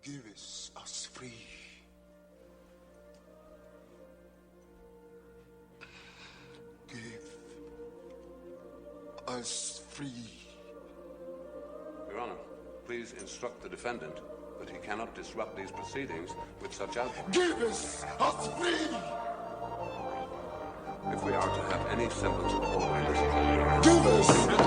Give us free. Give us free. Your Honor, please instruct the defendant that he cannot disrupt these proceedings with such outbursts. Give us free. If we are to have any semblance of order in this country, Give us free.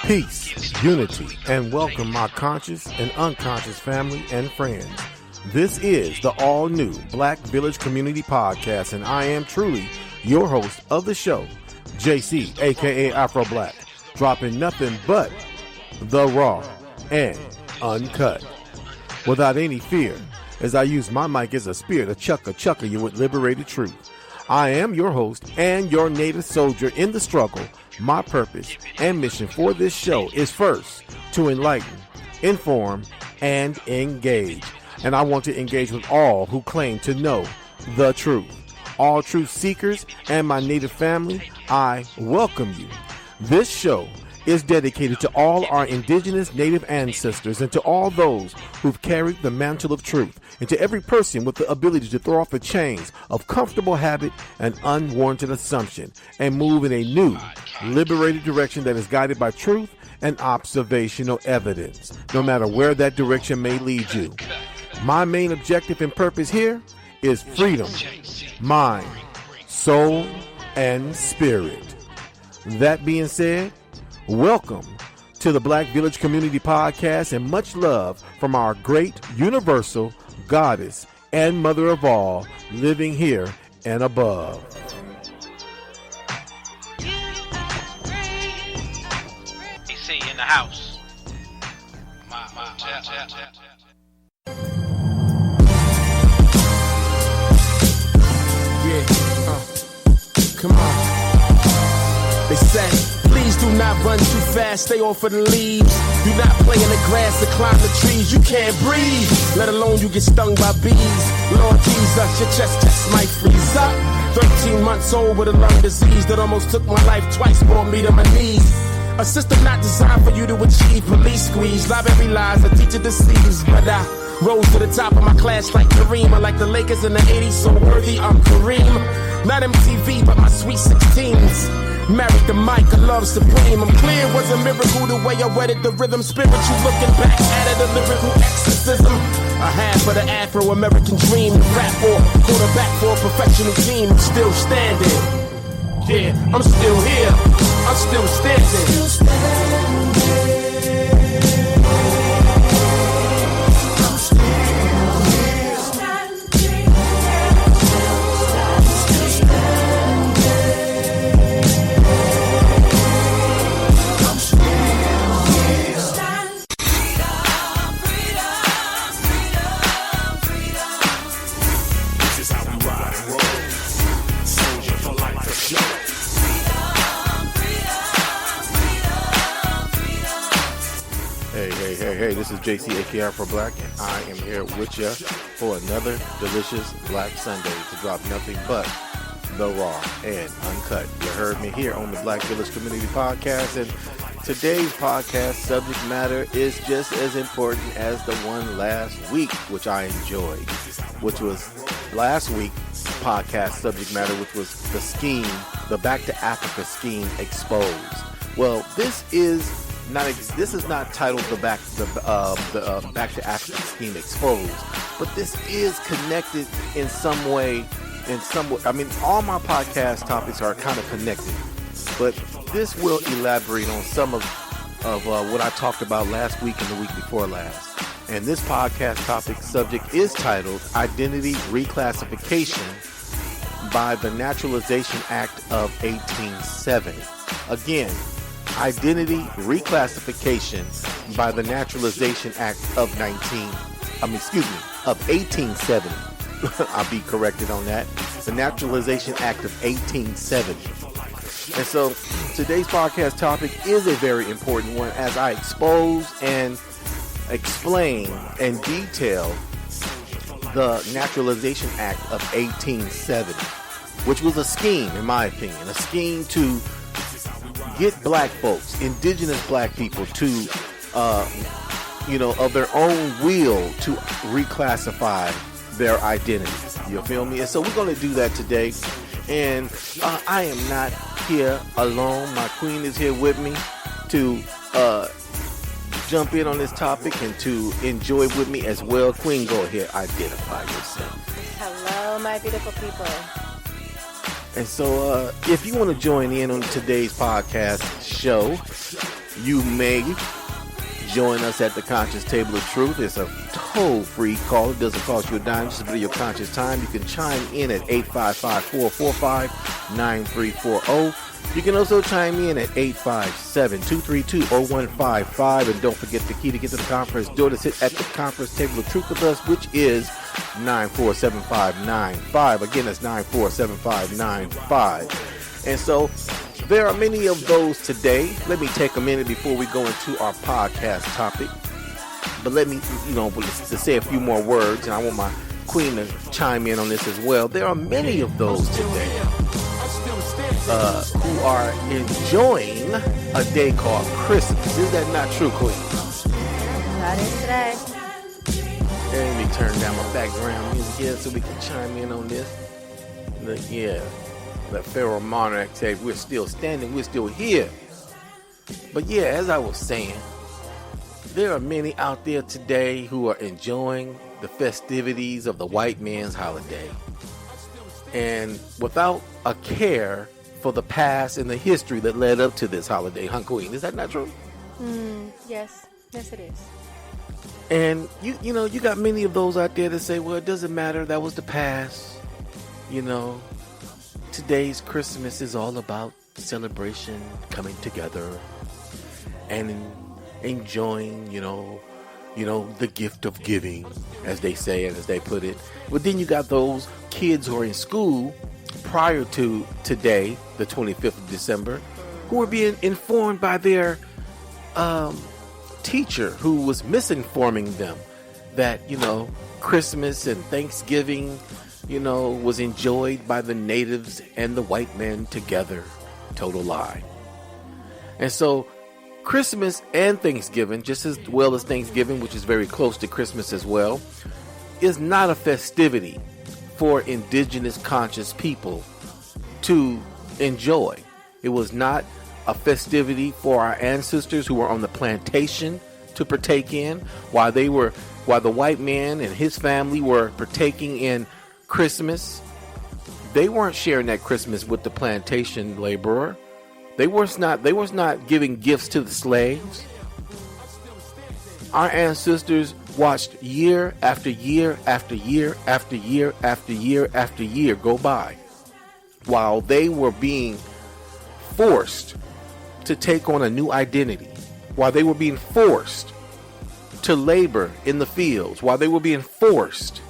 Peace, unity, and welcome my conscious and unconscious family and friends. This is the all-new Black Village Community Podcast, and I am truly your host of the show, JC, aka Afro Black, dropping nothing but the raw and uncut, without any fear, as I use my mic as a spear to chucker you with liberated truth. I am your host and your native soldier in the struggle. My purpose and mission for this show is first to enlighten, inform, and engage. And I want to engage with all who claim to know the truth. All truth seekers and my native family, I welcome you. This show is dedicated to all our indigenous native ancestors and to all those who've carried the mantle of truth, and to every person with the ability to throw off the chains of comfortable habit and unwarranted assumption and move in a new, liberated direction that is guided by truth and observational evidence, no matter where that direction may lead you. My main objective and purpose here is freedom, mind, soul, and spirit. That being said, welcome to the Black Village Community Podcast, and much love from our great universal goddess and mother of all, living here and above. DC in the house. Come on. They say, please do not run too fast, stay off of the leaves. Do not play in the grass or climb the trees. You can't breathe, let alone you get stung by bees. Lord Jesus, your chest might freeze up. 13 months old with a lung disease that almost took my life twice, brought me to my knees. A system not designed for you to achieve. Police squeeze, library lies, a teacher deceives. But I rose to the top of my class like Kareem. I like the Lakers in the 80s, so worthy I'm Kareem. Not MTV, but my sweet 16s. Married the mic, a love supreme. I'm clear it was a miracle the way I wedded the rhythm. Spiritual looking back at it, a lyrical exorcism. I had for the Afro-American dream to rap for, quarterback for a professional team. I'm still standing. Yeah, I'm still here. I'm still standing. Hey, this is JC, aka for Black, and I am here with you for another delicious Black Sunday to drop nothing but the raw and uncut. You heard me here on the Black Village Community Podcast, and today's podcast subject matter is just as important as the one last week, which I enjoyed, which was last week's podcast subject matter, which was the scheme, the Back to Africa scheme exposed. Well, this is not titled the Back to Africa scheme exposed, but this is connected in some way. I mean, all my podcast topics are kind of connected, but this will elaborate on some of what I talked about last week and the week before last. And this podcast topic subject is titled Identity Reclassification by the Naturalization Act of 1870. Again, identity reclassification by the Naturalization Act of 1870. I'll be corrected on that. The Naturalization Act of 1870. And so today's podcast topic is a very important one as I expose and explain and detail the Naturalization Act of 1870, which was a scheme, in my opinion, a scheme to get black folks, indigenous black people to, of their own will to reclassify their identities. You feel me? And so we're going to do that today. And I am not here alone. My queen is here with me to jump in on this topic and to enjoy with me as well. Queen, go ahead, identify yourself. Hello, my beautiful people. And so if you want to join in on today's podcast show, you may join us at the Conscious Table of Truth. It's a toll-free call. It doesn't cost you a dime, just a bit of your conscious time. You can chime in at 855-445-9340. You can also chime in at 857-232-0155. And don't forget the key to get to the conference door to sit at the Conference Table of Truth with us, which is 947595. Again, that's 947595. And so there are many of those today. Let me take a minute before we go into our podcast topic. But let me, to say a few more words, and I want my queen to chime in on this as well. There are many of those today who are enjoying a day called Christmas. Is that not true, Queen? That is today. Let me turn down my background music here so we can chime in on this. The Pharaoh Monarch said, we're still standing, we're still here. But yeah, as I was saying, there are many out there today who are enjoying the festivities of the white man's holiday. And without a care for the past and the history that led up to this holiday, huh, Queen? Is that not true? Yes. Yes, it is. And you got many of those out there that say, well, it doesn't matter, that was the past. Today's Christmas is all about celebration, coming together, and enjoying, the gift of giving, as they say and as they put it. But then you got those kids who are in school prior to today, the 25th of December, who are being informed by their teacher who was misinforming them that, Christmas and Thanksgiving, was enjoyed by the natives and the white men together. Total lie. And so Christmas and Thanksgiving, just as well as Thanksgiving, which is very close to Christmas as well, is not a festivity for indigenous conscious people to enjoy. It was not a festivity for our ancestors who were on the plantation to partake in, while the white man and his family were partaking in Christmas. They weren't sharing that Christmas with the plantation laborer. They was not giving gifts to the slaves. Our ancestors watched year after year after year after year after year after year go by while they were being forced to take on a new identity, while they were being forced to labor in the fields, while they were being forced,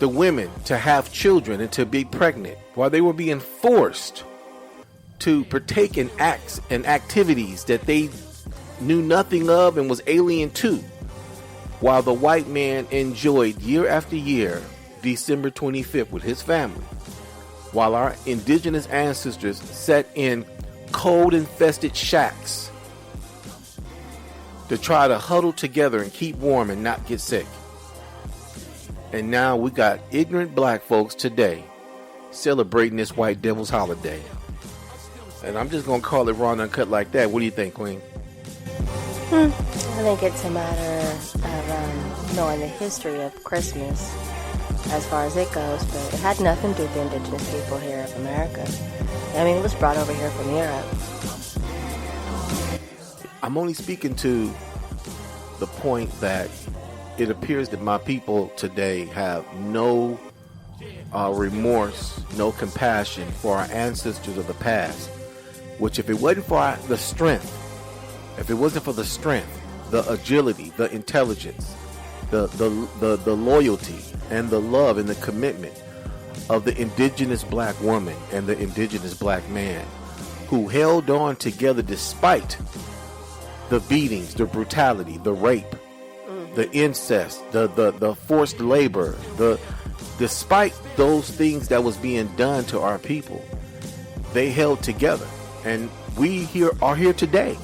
the women, to have children and to be pregnant, while they were being forced to partake in acts and activities that they knew nothing of and was alien to, while the white man enjoyed year after year December 25th with his family, while our indigenous ancestors sat in cold-infested shacks to try to huddle together and keep warm and not get sick. And now we got ignorant black folks today celebrating this white devil's holiday. And I'm just going to call it raw and uncut like that. What do you think, Queen? I think it's a matter of knowing the history of Christmas as far as it goes, but it had nothing to do with the indigenous people here of America. I mean, it was brought over here from Europe. I'm only speaking to the point that it appears that my people today have no remorse, no compassion for our ancestors of the past. Which, if it wasn't for the strength, if it wasn't for the strength, the agility, the intelligence, the loyalty, and the love and the commitment of the indigenous black woman and the indigenous black man, who held on together despite the beatings, the brutality, the rape, the incest, the forced labor, despite those things that was being done to our people, they held together. And we are here today.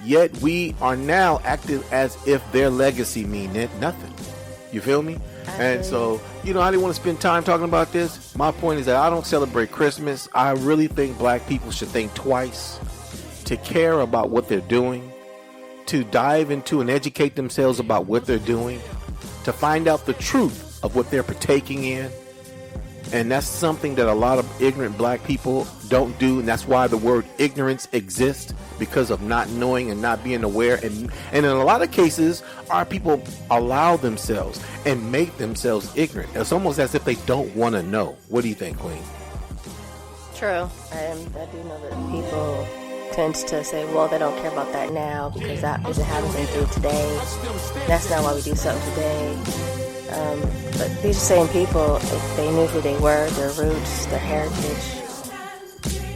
Yet we are now acting as if their legacy meant nothing. You feel me? And so, I didn't want to spend time talking about this. My point is that I don't celebrate Christmas. I really think black people should think twice to care about what they're doing, to dive into and educate themselves about what they're doing, to find out the truth of what they're partaking in. And that's something that a lot of ignorant black people don't do. And that's why the word ignorance exists, because of not knowing and not being aware. And in a lot of cases, our people allow themselves and make themselves ignorant. It's almost as if they don't want to know. What do you think, Queen? True. I do know that people tend to say, well, they don't care about that now because that isn't happening through today. That's not why we do something today. But these are same people, if they knew who they were, their roots, their heritage,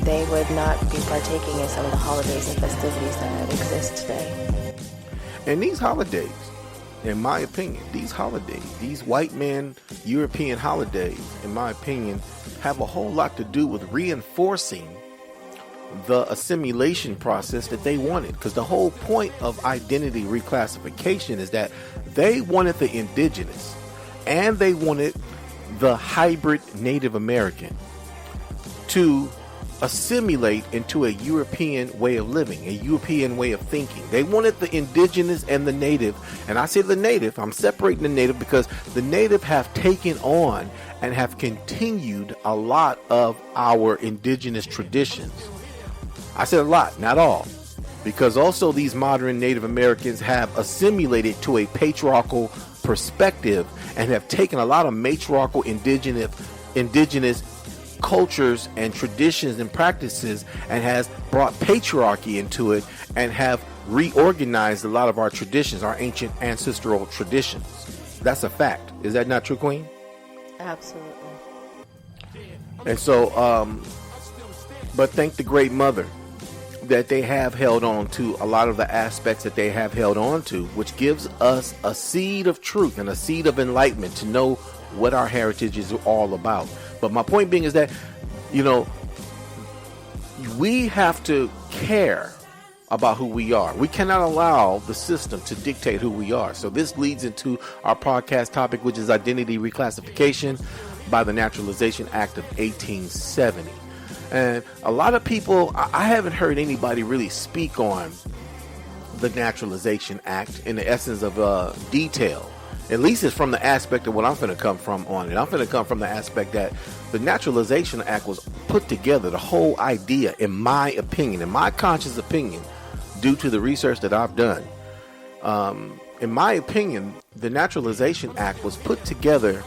they would not be partaking in some of the holidays and festivities that exist today. And these holidays, in my opinion, these white man European holidays, in my opinion, have a whole lot to do with reinforcing the assimilation process that they wanted. Because the whole point of identity reclassification is that they wanted the indigenous and they wanted the hybrid Native American to assimilate into a European way of living, a European way of thinking. They wanted the indigenous and the native. And I say the native, I'm separating the native because the native have taken on and have continued a lot of our indigenous traditions. I said a lot, not all, because also these modern Native Americans have assimilated to a patriarchal perspective and have taken a lot of matriarchal indigenous cultures and traditions and practices and has brought patriarchy into it and have reorganized a lot of our traditions, our ancient ancestral traditions. That's a fact. Is that not true, Queen? Absolutely. And so, but thank the Great Mother that they have held on to a lot of the aspects that they have held on to, which gives us a seed of truth and a seed of enlightenment to know what our heritage is all about. But my point being is that, we have to care about who we are. We cannot allow the system to dictate who we are. So this leads into our podcast topic, which is identity reclassification by the Naturalization Act of 1870. And a lot of people, I haven't heard anybody really speak on the Naturalization Act in the essence of detail. At least it's from the aspect of what I'm going to come from on it. I'm going to come from the aspect that the Naturalization Act was put together, the whole idea, in my opinion, in my conscious opinion, due to the research that I've done. In my opinion, the Naturalization Act was put together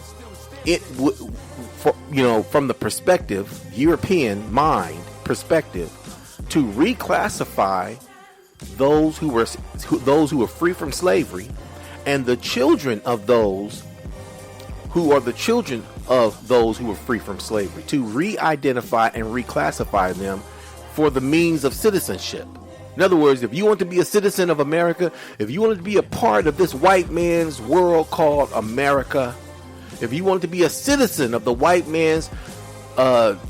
from the perspective, European mind perspective, to reclassify those who were free from slavery and the children of those who are the children of those who were free from slavery, to re-identify and reclassify them for the means of citizenship. In other words, if you want to be a citizen of America, if you wanted to be a part of this white man's world called America, if you wanted to be a citizen of the white man's,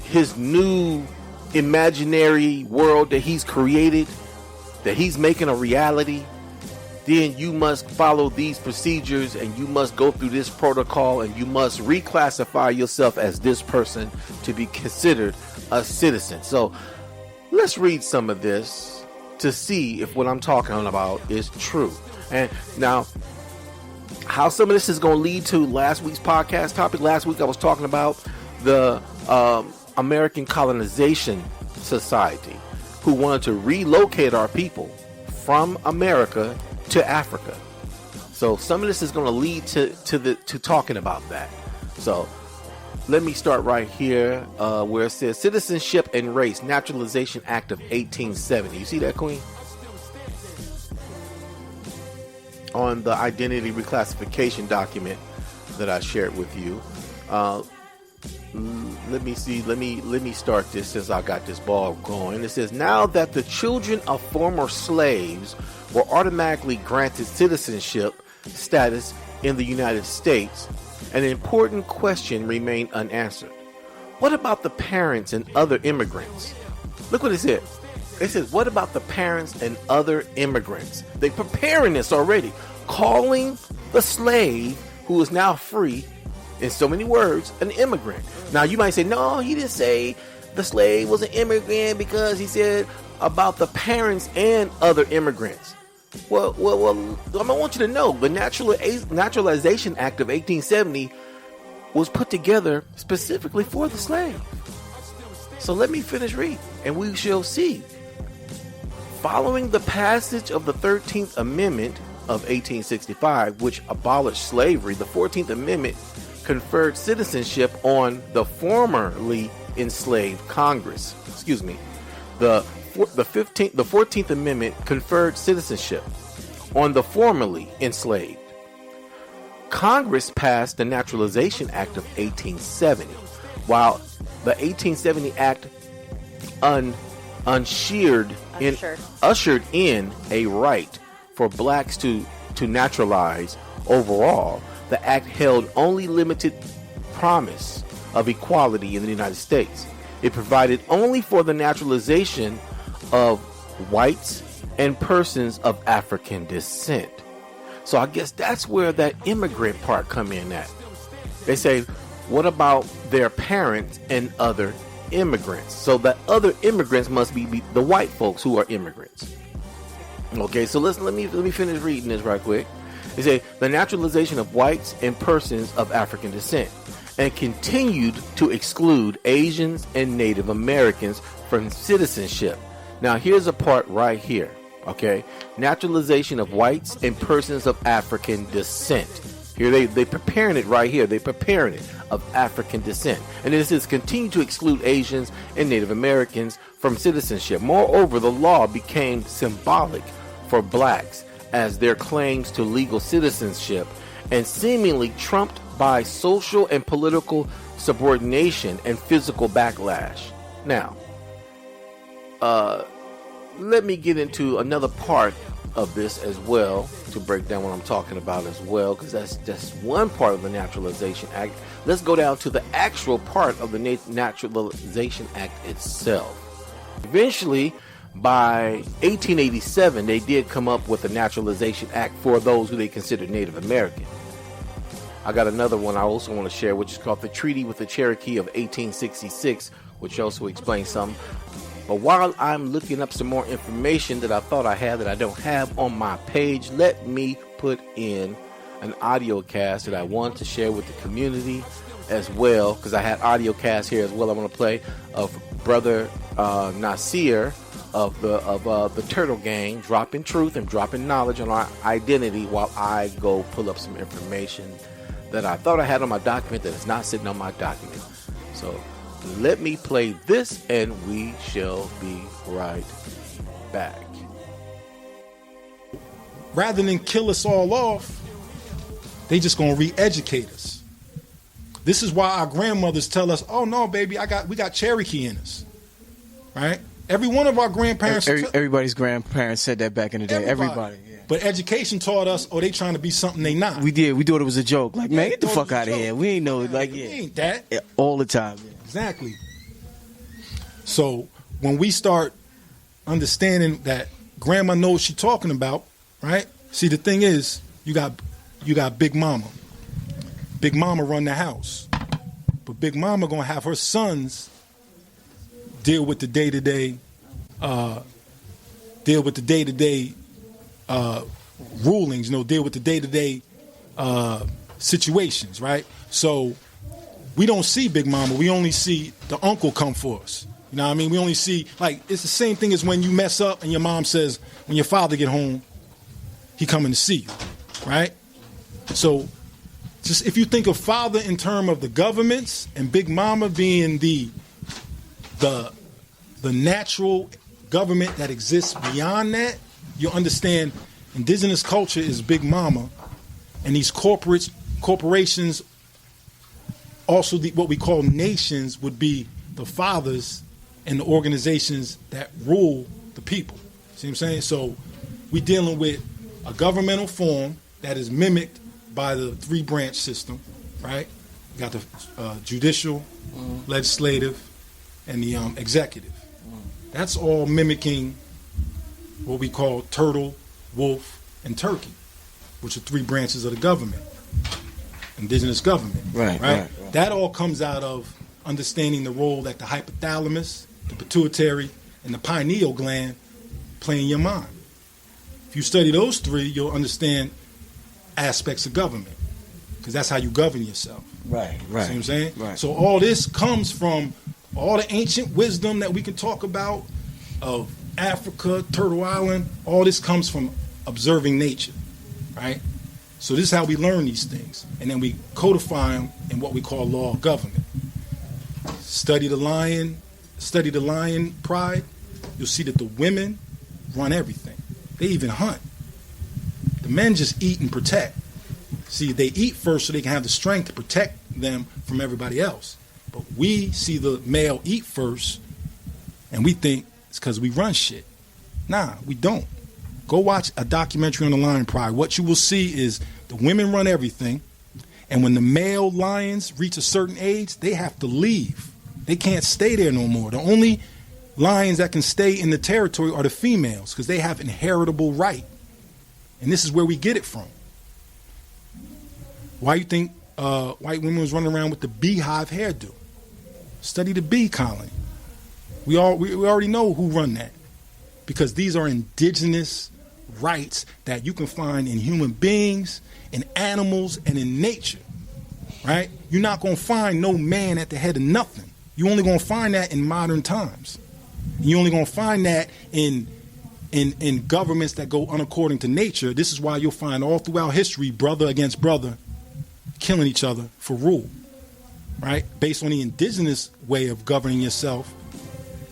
his new imaginary world that he's created, that he's making a reality, then you must follow these procedures and you must go through this protocol and you must reclassify yourself as this person to be considered a citizen. So let's read some of this to see if what I'm talking about is true. And now, how some of this is going to lead to last week's podcast topic. Last week I was talking about the American Colonization Society, who wanted to relocate our people from America to Africa. So some of this is going to lead to talking about that. So let me start right here where it says Citizenship and Race Naturalization Act of 1870. You see that, Queen? On the identity reclassification document that I shared with you. Let me see. Let me start this since I got this ball going. It says, now that the children of former slaves were automatically granted citizenship status in the United States, an important question remained unanswered. What about the parents and other immigrants? Look what it said. It says, what about the parents and other immigrants? They're preparing this already, calling the slave who is now free, in so many words, an immigrant. Now you might say, no, he didn't say the slave was an immigrant because he said about the parents and other immigrants. Well, I want you to know the Naturalization Act of 1870 was put together specifically for the slave. So let me finish reading, and we shall see. Following the passage of the 13th Amendment of 1865, which abolished slavery, the 14th Amendment conferred citizenship on the formerly enslaved Congress. Excuse me. The 14th Amendment conferred citizenship on the formerly enslaved. Congress passed the Naturalization Act of 1870, while the 1870 Act ushered in a right for blacks to naturalize. Overall, the act held only limited promise of equality in the United States. It provided only for the naturalization of whites and persons of African descent. So I guess that's where that immigrant part come in at. They say, what about their parents and other immigrants? So the other immigrants must be the white folks who are immigrants. Okay, so let me finish reading this right quick. They say the naturalization of whites and persons of African descent, and continued to exclude Asians and Native Americans from citizenship. Now here's a part right here. Okay, naturalization of whites and persons of African descent. Here they preparing it right here. They preparing it of African descent, and this is continue to exclude Asians and Native Americans from citizenship. Moreover, the law became symbolic for blacks as their claims to legal citizenship, and seemingly trumped by social and political subordination and physical backlash. Now, let me get into another part of this as well to break down what I'm talking about as well, because that's just one part of the Naturalization Act. Let's go down to the actual part of the Naturalization Act itself. Eventually, by 1887, they did come up with the Naturalization Act for those who they considered Native American. I got another one I also want to share, which is called the Treaty with the Cherokee of 1866, which also explains something. But while I'm looking up some more information that I thought I had that I don't have on my page, let me put in an audio cast that I want to share with the community as well, because I had audio cast here as well. I'm going to play of Brother Nasir of the Turtle Gang, dropping truth and dropping knowledge on our identity while I go pull up some information that I thought I had on my document that is not sitting on my document. So let me play this and we shall be right back. Rather than kill us all off, they just gonna re-educate us. This is why our grandmothers tell us, oh no, baby, we got Cherokee in us. Right? Every one of our grandparents. Everybody's grandparents said that back in the day. Everybody. Yeah. But education taught us, oh, they trying to be something they not. We did. We thought it was a joke. Like, man, get the fuck out of here. We ain't know it. Like, yeah. We ain't that. Yeah, all the time. Yeah. Exactly. So when we start understanding that grandma knows what she's talking about, right? See, the thing is, you got Big Mama. Big Mama run the house. But Big Mama gonna have her sons deal with the day-to-day rulings, deal with the day-to-day situations, right? So we don't see Big Mama. We only see the uncle come for us. You know what I mean? We only see, like, it's the same thing as when you mess up and your mom says, when your father get home, he coming to see you, right? So Just if you think of father in terms of the governments and Big Mama being the natural government that exists beyond that, you'll understand indigenous culture is Big Mama, and these corporations, also what we call nations, would be the fathers and the organizations that rule the people. See what I'm saying? So we're dealing with a governmental form that is mimicked by the three-branch system, right? You got the judicial, legislative, and the executive. That's all mimicking what we call turtle, wolf, and turkey, which are three branches of the government, indigenous government. Right. That all comes out of understanding the role that the hypothalamus, the pituitary, and the pineal gland play in your mind. If you study those three, you'll understand aspects of government, because that's how you govern yourself. Right. See what I'm saying? Right. So all this comes from all the ancient wisdom that we can talk about of Africa, Turtle Island. All this comes from observing nature, right? So this is how we learn these things, and then we codify them in what we call law of government. Study the lion pride. You'll see that the women run everything. They even hunt. The men just eat and protect. See, they eat first so they can have the strength to protect them from everybody else. But we see the male eat first, and we think it's because we run shit. Nah, we don't. Go watch a documentary on the lion pride. What you will see is the women run everything, and when the male lions reach a certain age, they have to leave. They can't stay there no more. The only lions that can stay in the territory are the females, because they have inheritable right. And this is where we get it from. Why you think white women was running around with the beehive hairdo? Study the bee colony. We already know who run that, because these are indigenous rights that you can find in human beings, in animals, and in nature, right? You're not going to find no man at the head of nothing. You're only going to find that in modern times. You're only going to find that in governments that go unaccording to nature. This is why you'll find all throughout history brother against brother killing each other for rule, right? Based on the indigenous way of governing yourself,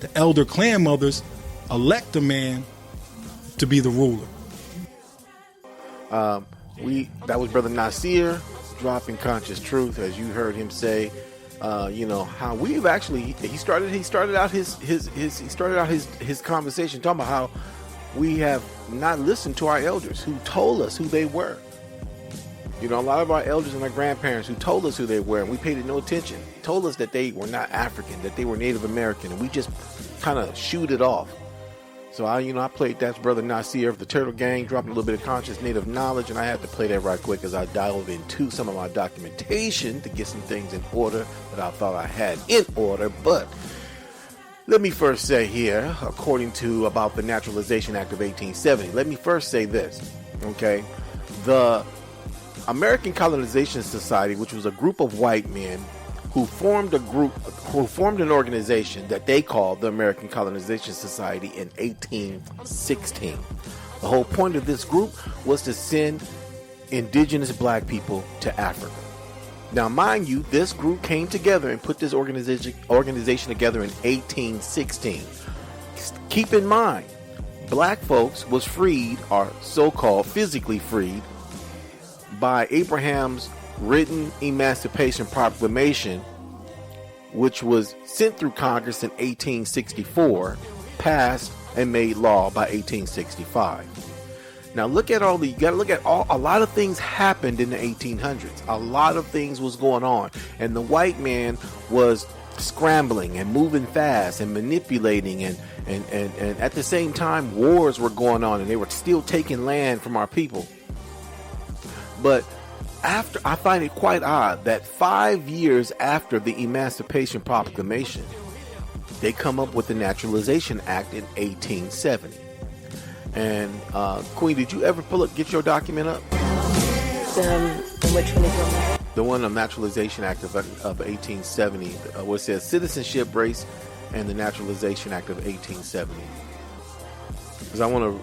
the elder clan mothers elect a man to be the ruler. That was Brother Nasir dropping conscious truth, as you heard him say. How we've actually he started out his conversation talking about how we have not listened to our elders who told us who they were. A lot of our elders and our grandparents who told us who they were, and we paid no attention, told us that they were not African, that they were Native American, and we just kind of shooed it off. So I played that's Brother Nasir of the Turtle Gang, dropping a little bit of conscious Native knowledge, and I had to play that right quick as I delved into some of my documentation to get some things in order that I thought I had in order. But let me first say here, according to about the Naturalization Act of 1870, let me first say this, okay? The American Colonization Society, which was a group of white men who formed an organization that they called the American Colonization Society in 1816. The whole point of this group was to send indigenous black people to Africa. Now, mind you, this group came together and put this organization together in 1816. Keep in mind, black folks was freed, or so-called physically freed, by Abraham's written Emancipation Proclamation, which was sent through Congress in 1864, passed and made law by 1865. Now look at a lot of things happened in the 1800s. A lot of things was going on, and the white man was scrambling and moving fast and manipulating, and at the same time wars were going on, and they were still taking land from our people. But I find it quite odd that 5 years after the Emancipation Proclamation, they come up with the Naturalization Act in 1870. And Queen, did you ever get your document up? Which one is it? The one on Naturalization Act of 1870, where it says Citizenship, Race, and the Naturalization Act of 1870. because I want to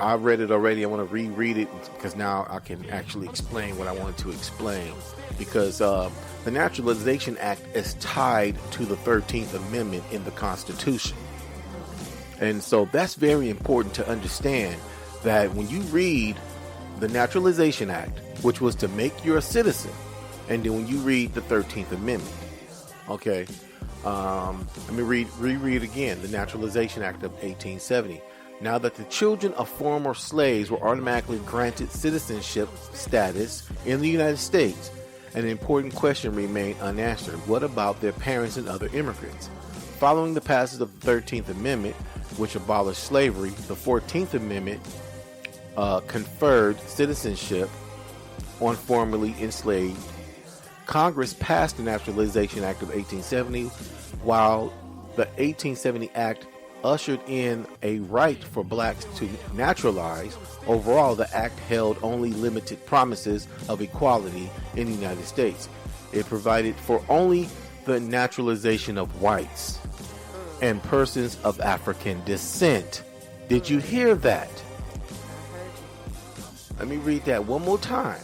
I read it already. I want to reread it because now I can actually explain what I wanted to explain. Because the Naturalization Act is tied to the 13th Amendment in the Constitution. And so that's very important to understand, that when you read the Naturalization Act, which was to make you a citizen, and then when you read the 13th Amendment, okay, let me reread again, the Naturalization Act of 1870. Now that the children of former slaves were automatically granted citizenship status in the United States, an important question remained unanswered. What about their parents and other immigrants? Following the passage of the 13th Amendment, which abolished slavery, the 14th Amendment conferred citizenship on formerly enslaved. Congress passed the Naturalization Act of 1870, while the 1870 Act ushered in a right for blacks to naturalize. Overall, the act held only limited promises of equality in the United States. It provided for only the naturalization of whites and persons of African descent. Did you hear that? Let me read that one more time.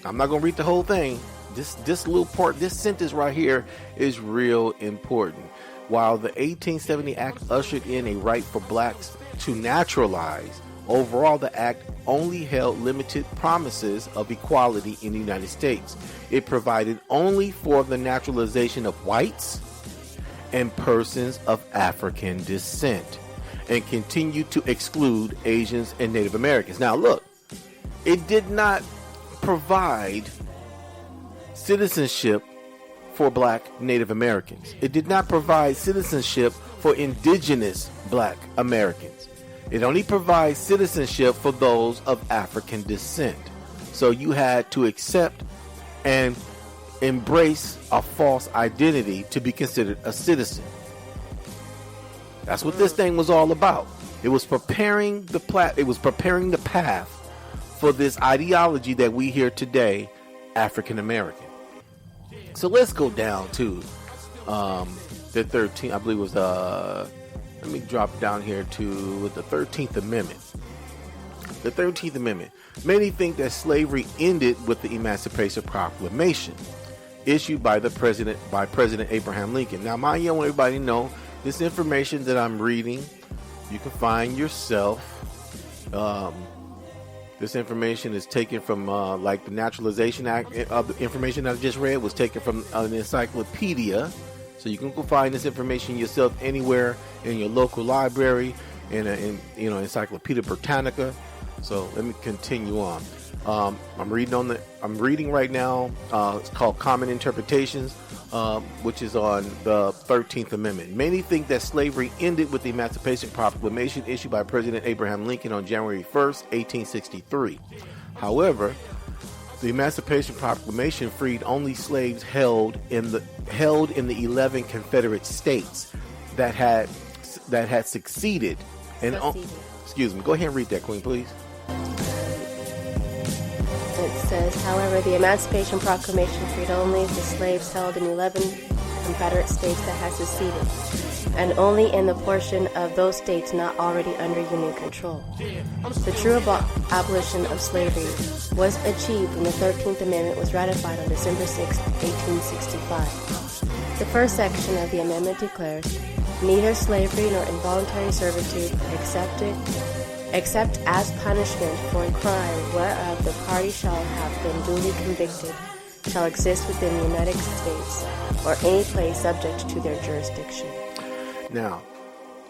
I'm not going to read the whole thing. This little part, this sentence right here is real important. While the 1870 Act ushered in a right for blacks to naturalize, overall the act only held limited promises of equality in the United States. It provided only for the naturalization of whites and persons of African descent, and continued to exclude Asians and Native Americans. Now look, it did not provide citizenship for black Native Americans. It did not provide citizenship for indigenous black Americans. It only provides citizenship for those of African descent. So you had to accept and embrace a false identity to be considered a citizen. That's what this thing was all about. It was preparing the path for this ideology that we hear today, African American. So let's go down to the 13th, I believe it was let me drop down here to the 13th Amendment. The 13th Amendment. Many think that slavery ended with the Emancipation Proclamation issued by President Abraham Lincoln. Now, mind you, I want everybody to know this information that I'm reading, you can find yourself. This information is taken from like the Naturalization Act. The information I just read was taken from an encyclopedia. So you can go find this information yourself anywhere in your local library, in Encyclopedia Britannica. So let me continue on. I'm reading right now. It's called Common Interpretations, which is on the 13th Amendment. Many think that slavery ended with the Emancipation Proclamation issued by President Abraham Lincoln on January 1st, 1863. However, the Emancipation Proclamation freed only slaves held in the 11 Confederate states that had succeeded. Excuse me. Go ahead and read that, Queen, please. It says, however, the Emancipation Proclamation freed only the slaves held in 11 Confederate states that had seceded, and only in the portion of those states not already under Union control. The true abolition of slavery was achieved when the 13th Amendment was ratified on December 6, 1865. The first section of the amendment declares, neither slavery nor involuntary servitude except as punishment for a crime whereof the party shall have been duly convicted, shall exist within the United States or any place subject to their jurisdiction. Now,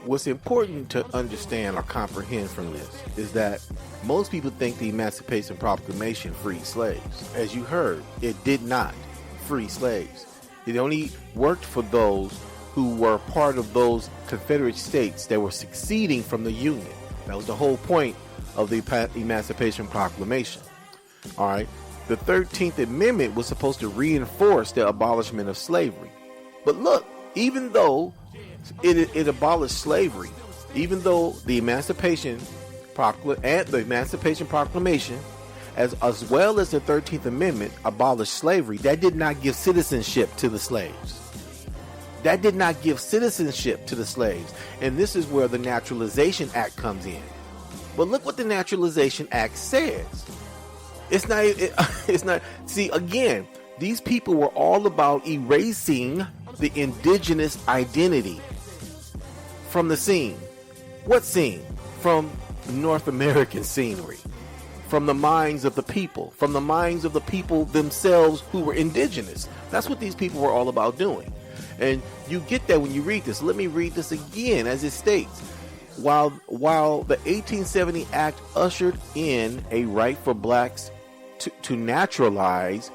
what's important to understand or comprehend from this is that most people think the Emancipation Proclamation freed slaves. As you heard, it did not free slaves. It only worked for those who were part of those Confederate states that were succeeding from the Union. That was the whole point of the Emancipation Proclamation. All right. The 13th Amendment was supposed to reinforce the abolishment of slavery. But look, even though it abolished slavery, even though the Emancipation Proclamation, as well as the 13th Amendment abolished slavery, that did not give citizenship to the slaves. That did not give citizenship to the slaves. And this is where the Naturalization Act comes in. But look what the Naturalization Act says. It's not, see, again, these people were all about erasing the indigenous identity from the scene. What scene? From North American scenery. From the minds of the people. From the minds of the people themselves who were indigenous. That's what these people were all about doing. And you get that when you read this. Let me read this again as it states. While the 1870 Act ushered in a right for blacks to naturalize,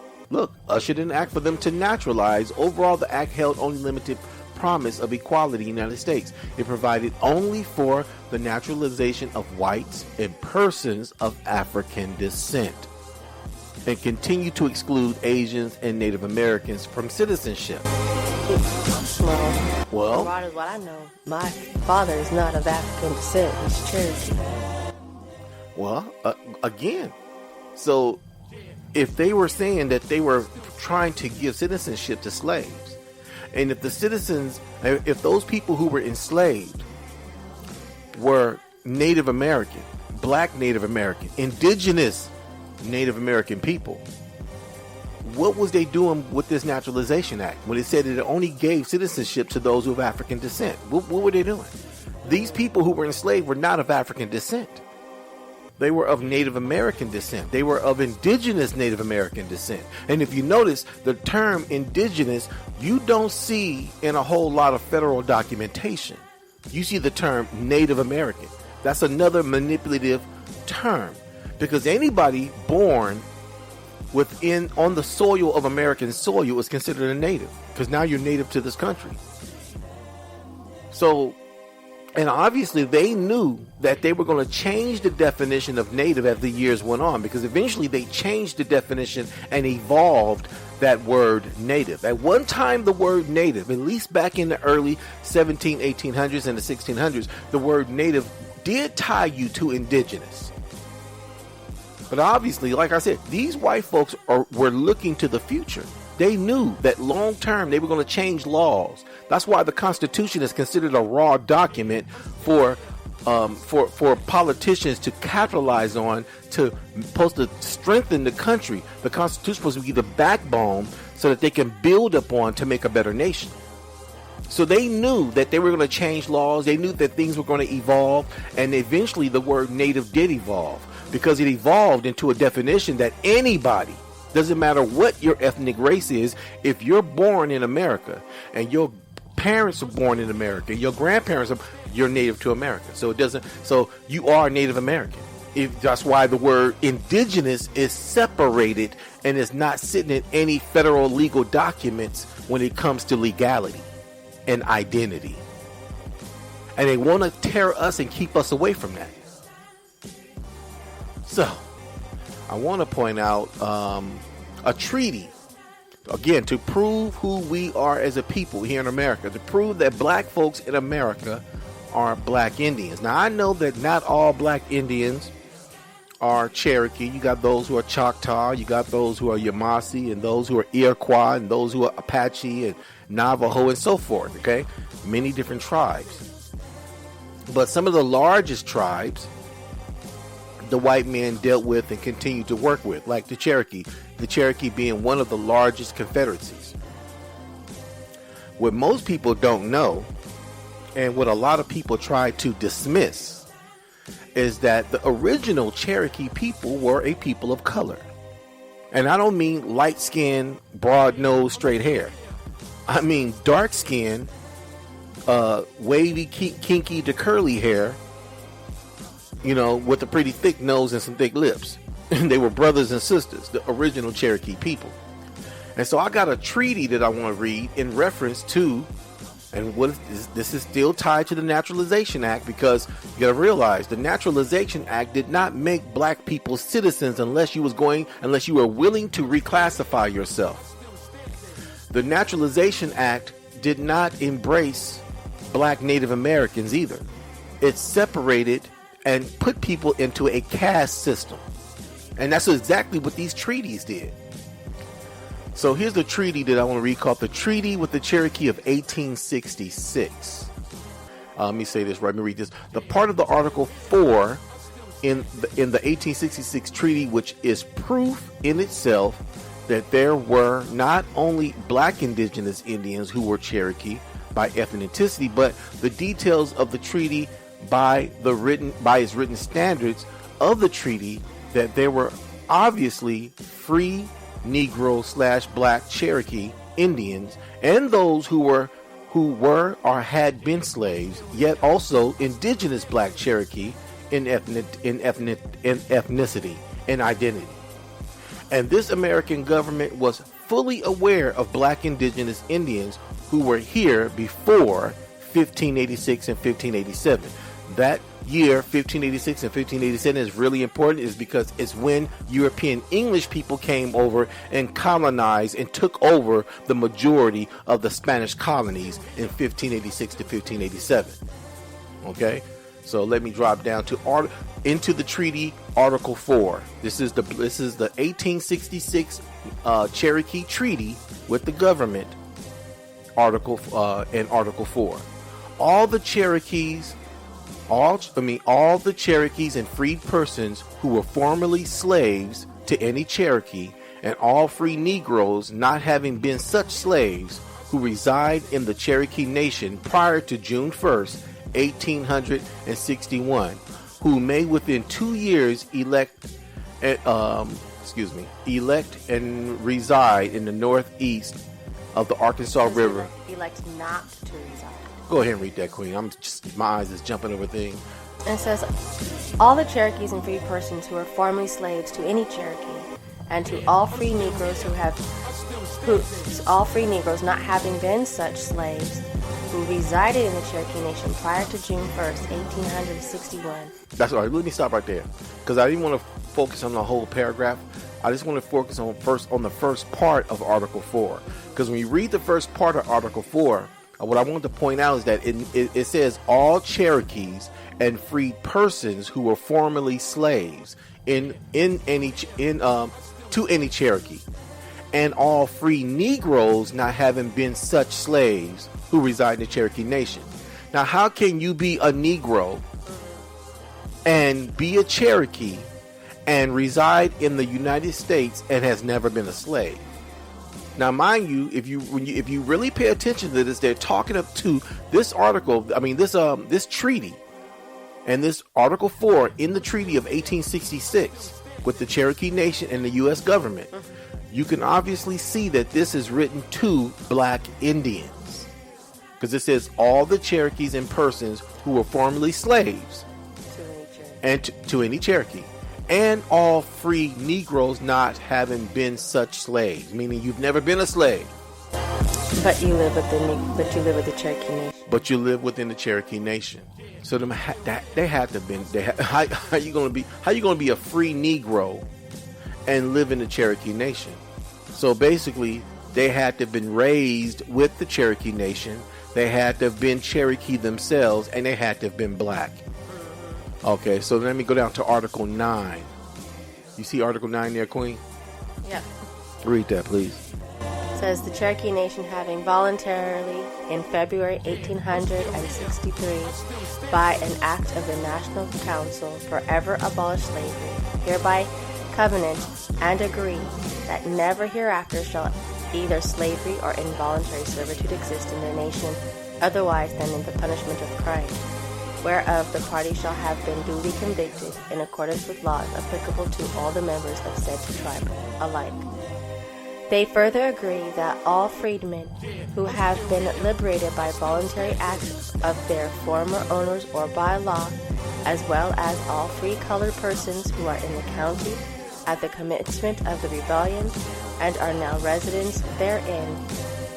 ushered in an act for them to naturalize, overall the act held only limited promise of equality in the United States. It provided only for the naturalization of whites and persons of African descent, and continued to exclude Asians and Native Americans from citizenship. Well, as far as what I know, my father is not of African descent. He's Cherokee. Well, again, so if they were saying that they were trying to give citizenship to slaves, and if if those people who were enslaved were Native American, black Native American, indigenous Native American people, what was they doing with this Naturalization Act when it said that it only gave citizenship to those who have African descent? What were they doing? These people who were enslaved were not of African descent. They were of Native American descent. They were of indigenous Native American descent. And if you notice, the term indigenous, you don't see in a whole lot of federal documentation. You see the term Native American. That's another manipulative term, because anybody born on the soil of American soil is considered a native, because now you're native to this country. So, and obviously they knew that they were going to change the definition of native as the years went on, because eventually they changed the definition and evolved that word native. At one time, the word native, at least back in the early 1800s and the 1600s, the word native did tie you to indigenous. But obviously, like I said, these white folks were looking to the future. They knew that long term they were going to change laws. That's why the Constitution is considered a raw document for politicians to capitalize on, supposed to strengthen the country. The Constitution is supposed to be the backbone so that they can build upon to make a better nation. So they knew that they were going to change laws. They knew that things were going to evolve, and eventually the word native did evolve, because it evolved into a definition that anybody, doesn't matter what your ethnic race is, if you're born in America and your parents are born in America, your grandparents you're native to America. So you are Native American. That's why the word indigenous is separated and is not sitting in any federal legal documents when it comes to legality and identity. And they want to tear us and keep us away from that. So, I want to point out a treaty, again, to prove who we are as a people here in America, to prove that black folks in America are black Indians. Now, I know that not all black Indians are Cherokee. You got those who are Choctaw, you got those who are Yamasee, and those who are Iroquois, and those who are Apache and Navajo, and so forth, okay? Many different tribes. But some of the largest tribes the white men dealt with and continued to work with, like the Cherokee being one of the largest confederacies. What most people don't know, and what a lot of people try to dismiss, is that the original Cherokee people were a people of color. And I don't mean light skin, broad nose, straight hair. I mean dark skin, wavy, kinky to curly hair, with a pretty thick nose and some thick lips. And they were brothers and sisters, the original Cherokee people. And so I got a treaty that I want to read in reference to, and this is still tied to the Naturalization Act, because you got to realize the Naturalization Act did not make black people citizens unless you were willing to reclassify yourself. The Naturalization Act did not embrace black Native Americans either. It separated and put people into a caste system. And that's exactly what these treaties did. So here's the treaty that I want to read, called the Treaty with the Cherokee of 1866. Let me say this right. Let me read this. The part of the Article 4 in the 1866 treaty, which is proof in itself that there were not only black indigenous Indians who were Cherokee by ethnicity, but the details of the treaty by its written standards of the treaty, that there were obviously free Negro / black Cherokee Indians and those who were or had been slaves, yet also indigenous black Cherokee in ethnicity and identity. And this American government was fully aware of black indigenous Indians who were here before 1586 and 1587. That year, 1586 and 1587, is really important, is because it's when European English people came over and colonized and took over the majority of the Spanish colonies in 1586 to 1587. Okay, so let me drop down to into the treaty, Article 4. This is the 1866 Cherokee Treaty with the government. Article 4. All the Cherokees and freed persons who were formerly slaves to any Cherokee, and all free Negroes not having been such slaves, who reside in the Cherokee Nation prior to June 1st, 1861, who may within 2 years elect and reside in the northeast of the Arkansas River. Elect not to reside. Go ahead and read that, Queen. My eyes is jumping over things. And it says, all the Cherokees and free persons who are formerly slaves to any Cherokee, and to all free Negroes all free Negroes not having been such slaves, who resided in the Cherokee Nation prior to June 1st, 1861. That's all right. Let me stop right there, because I didn't want to focus on the whole paragraph. I just want to focus on the first part of Article 4, because when you read the first part of Article 4, what I want to point out is that it says all Cherokees and freed persons who were formerly slaves to any Cherokee, and all free Negroes not having been such slaves who reside in the Cherokee Nation. Now, how can you be a Negro and be a Cherokee and reside in the United States and has never been a slave? Now, mind you, if you really pay attention to this, they're talking up to this article. This treaty, and this Article 4 in the Treaty of 1866 with the Cherokee Nation and the U.S. government. You can obviously see that this is written to black Indians, because it says all the Cherokees and persons who were formerly slaves to any Cherokee. And all free Negroes not having been such slaves, meaning you've never been a slave, but you live with the Cherokee Nation. But you live within the Cherokee Nation. So they had to have been. How you gonna be a free Negro and live in the Cherokee Nation? So basically, they had to have been raised with the Cherokee Nation. They had to have been Cherokee themselves, and they had to have been black. Okay, so let me go down to Article 9. You see Article 9 there, Queen? Yep. Read that, please. It says, the Cherokee Nation having voluntarily, in February 1863, by an act of the National Council, forever abolished slavery, hereby covenant and agree that never hereafter shall either slavery or involuntary servitude exist in their nation, otherwise than in the punishment of crime, whereof the party shall have been duly convicted in accordance with laws applicable to all the members of said tribe alike. They further agree that all freedmen who have been liberated by voluntary acts of their former owners or by law, as well as all free colored persons who are in the county at the commencement of the rebellion and are now residents therein,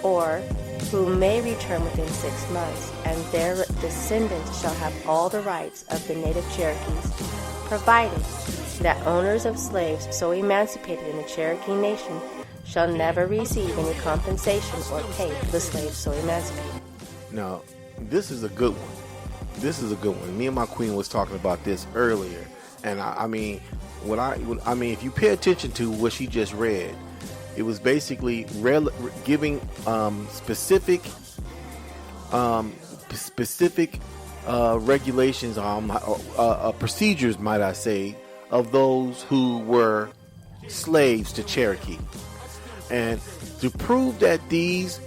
or who may return within 6 months, and their descendants shall have all the rights of the native Cherokees, provided that owners of slaves so emancipated in the Cherokee Nation shall never receive any compensation or pay for the slaves so emancipated. Now, this is a good one. Me and my queen was talking about this earlier, and I mean, if you pay attention to what she just read, It was basically giving specific regulations, procedures, might I say, of those who were slaves to Cherokee. And to prove that these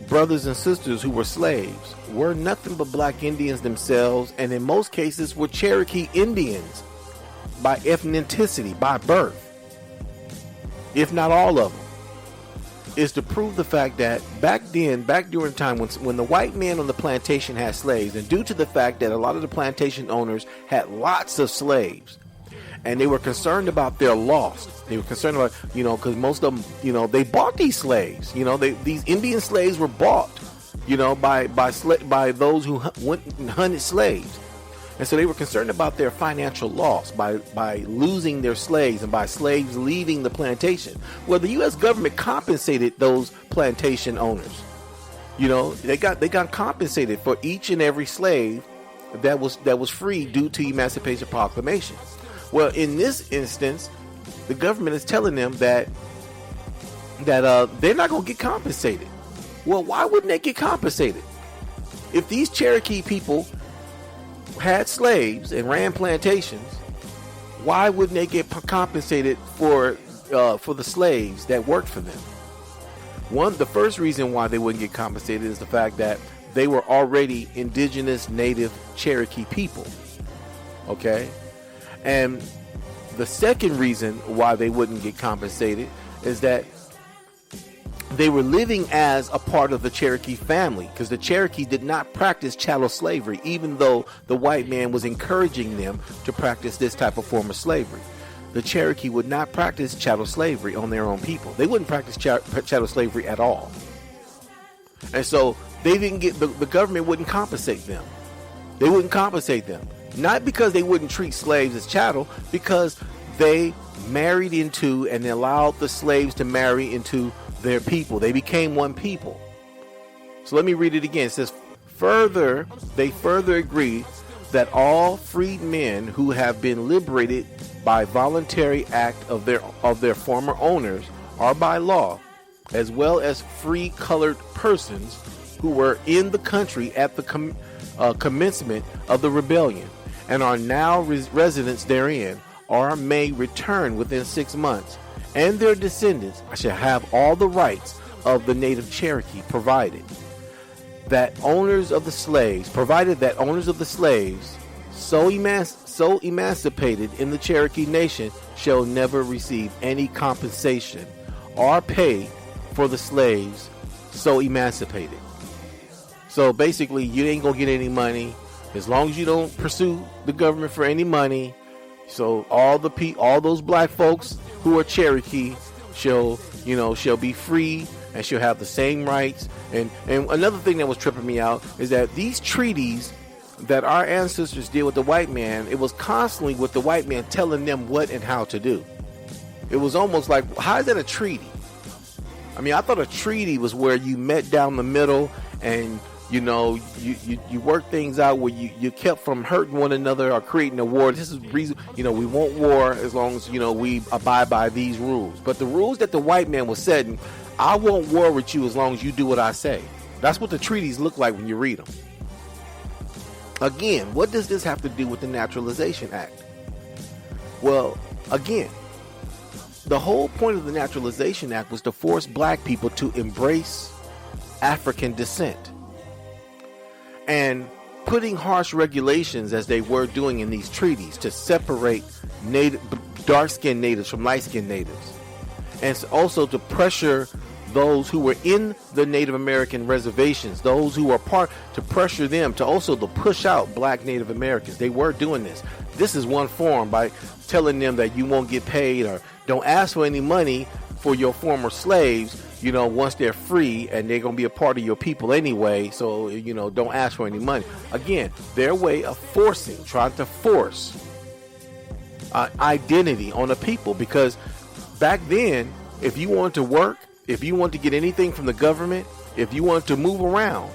brothers and sisters who were slaves were nothing but black Indians themselves, and in most cases were Cherokee Indians by ethnicity, by birth, if not all of them, is to prove the fact that back during the time when the white man on the plantation had slaves, and due to the fact that a lot of the plantation owners had lots of slaves, and they were concerned about their loss. They were concerned about, because most of them, they bought these slaves. These Indian slaves were bought, by those who went and hunted slaves. And so they were concerned about their financial loss by losing their slaves and by slaves leaving the plantation. Well, the U.S. government compensated those plantation owners. They got compensated for each and every slave that was free due to Emancipation Proclamation. Well, in this instance, the government is telling them that they're not going to get compensated. Well, why wouldn't they get compensated? If these Cherokee people had slaves and ran plantations, why wouldn't they get compensated for the slaves that worked for them? The first reason why they wouldn't get compensated is the fact that they were already indigenous native Cherokee people. Okay? And the second reason why they wouldn't get compensated is that they were living as a part of the Cherokee family, because the Cherokee did not practice chattel slavery, even though the white man was encouraging them to practice this type of form of slavery. The Cherokee would not practice chattel slavery on their own people. They wouldn't practice chattel slavery at all. And so they didn't get, the government wouldn't compensate them. They wouldn't compensate them. Not because they wouldn't treat slaves as chattel, because they married into and allowed the slaves to marry into their people. They became one people. So let me read it again. It says, they further agree that all freed men who have been liberated by voluntary act of their former owners are by law, as well as free colored persons who were in the country at the commencement of the rebellion and are now residents therein, or may return within 6 months, and their descendants shall have all the rights of the native Cherokee, provided that owners of the slaves so emancipated in the Cherokee nation shall never receive any compensation or pay for the slaves so emancipated. So basically, you ain't gonna get any money as long as you don't pursue the government for any money. So all those black folks who are Cherokee shall be free and shall have the same rights. And another thing that was tripping me out is that these treaties that our ancestors did with the white man, it was constantly with the white man telling them what and how to do. It was almost like, how is that a treaty? I mean, I thought a treaty was where you met down the middle and you work things out where you kept from hurting one another or creating a war. This is reason, we want war as long as, we abide by these rules. But the rules that the white man was setting, I won't war with you as long as you do what I say. That's what the treaties look like when you read them. Again, what does this have to do with the Naturalization Act? Well, again, the whole point of the Naturalization Act was to force black people to embrace African descent. And putting harsh regulations, as they were doing in these treaties, to separate dark-skinned natives from light-skinned natives. And also to pressure those who were in the Native American reservations, those who were to pressure them to also to push out black Native Americans. They were doing this. This is one form, by telling them that you won't get paid or don't ask for any money for your former slaves, once they're free, and they're going to be a part of your people anyway. So, don't ask for any money. Again, their way of trying to force identity on a people, because back then, if you wanted to work, if you wanted to get anything from the government, if you wanted to move around,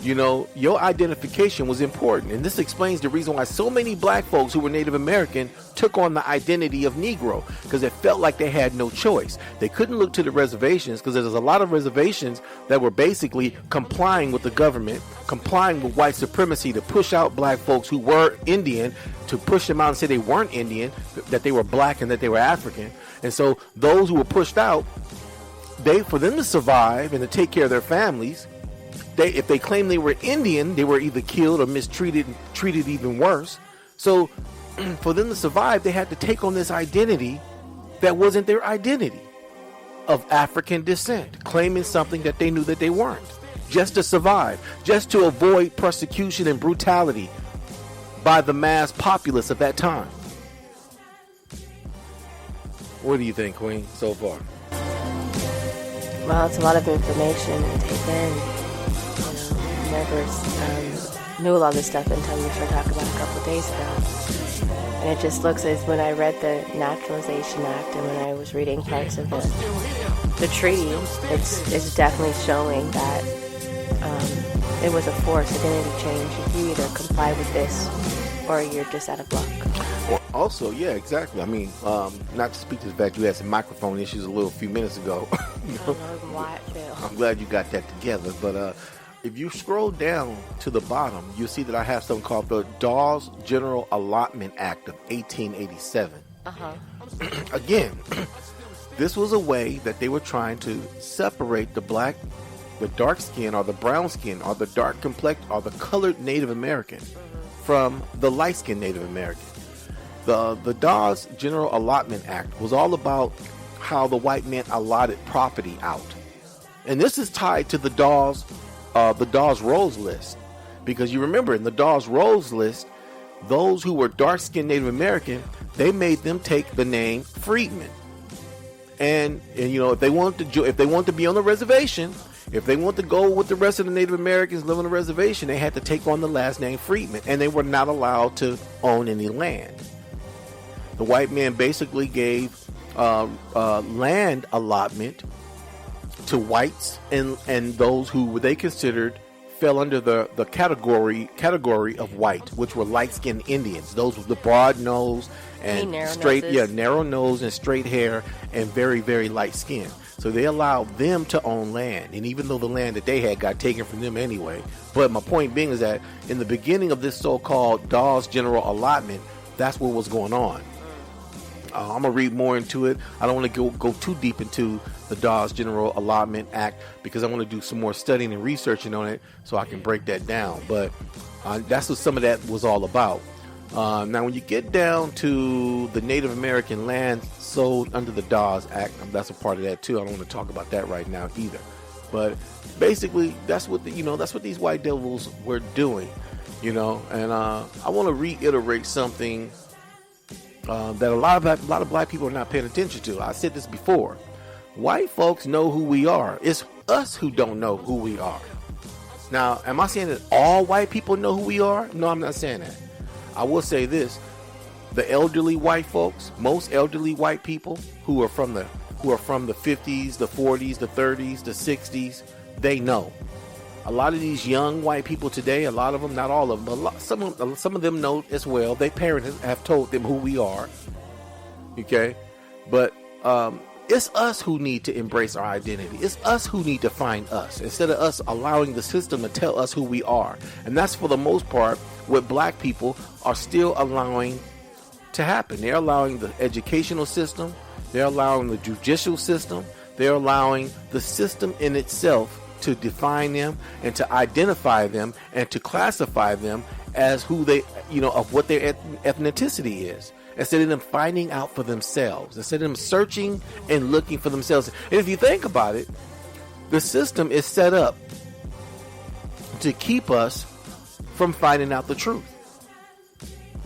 You know, your identification was important. And this explains the reason why so many black folks who were Native American took on the identity of Negro, because it felt like they had no choice. They couldn't look to the reservations because there's a lot of reservations that were basically complying with the government, complying with white supremacy to push out black folks who were Indian, to push them out and say they weren't Indian, that they were black and that they were African. And so those who were pushed out, for them to survive and to take care of their families, if they claimed they were Indian, they were either killed or mistreated, treated even worse. So for them to survive, they had to take on this identity that wasn't their identity of African descent, claiming something that they knew that they weren't, just to survive, just to avoid persecution and brutality by the mass populace of that time. What do you think, Queen, so far? Well, it's a lot of information to take in. Never knew a lot of this stuff until we started talking about it a couple of days ago. And it just looks as when I read the Naturalization Act and when I was reading parts of the treaty, it's definitely showing that it was a forced identity change. You either comply with this or you're just out of luck. Well, also, yeah, exactly. I mean, not to speak to the fact you had some microphone issues a few minutes ago. I don't know why I feel. I'm glad you got that together, but if you scroll down to the bottom, you'll see that I have something called the Dawes General Allotment Act of 1887. Again, this was a way that they were trying to separate the dark skin or the brown skin or the dark complexion or the colored Native American from the light skinned Native American. The Dawes General Allotment Act was all about how the white man allotted property out. And this is tied to the Dawes Rolls list, because you remember in the Dawes Rolls list, those who were dark-skinned Native American, they made them take the name freedmen, and you know, if they want to be on the reservation, if they want to go with the rest of the Native Americans live on the reservation, they had to take on the last name freedmen, and they were not allowed to own any land. The white man basically gave land allotment to whites and those who they considered fell under the category of white, which were light-skinned Indians. Those with the broad nose and narrow nose and straight hair and very, very light skin. So they allowed them to own land, and even though the land that they had got taken from them anyway. But my point being is that in the beginning of this so-called Dawes General Allotment, that's what was going on. I'm going to read more into it. I don't want to go too deep into the Dawes General Allotment Act because I want to do some more studying and researching on it so I can break that down. But that's what some of that was all about. Now, when you get down to the Native American land sold under the Dawes Act, that's a part of that too. I don't want to talk about that right now either. But basically, that's what these white devils were doing, you know. And I want to reiterate something that a lot of black people are not paying attention to. I said this before. White folks know who we are. It's us who don't know who we are. Now, am I saying that all white people know who we are? No, I'm not saying that. I will say this: the elderly white folks, most elderly white people who are from the 50s, the 40s, the 30s, the 60s, they know. A lot of these young white people today, a lot of them, not all of them, but some of them know as well. Their parents have told them who we are. Okay, but it's us who need to embrace our identity. It's us who need to find us instead of us allowing the system to tell us who we are. And that's for the most part what black people are still allowing to happen. They're allowing the educational system. They're allowing the judicial system. They're allowing the system in itself to define them and to identify them and to classify them as who they, of what their ethnicity is, instead of them finding out for themselves, instead of them searching and looking for themselves. And if you think about it, the system is set up to keep us from finding out the truth.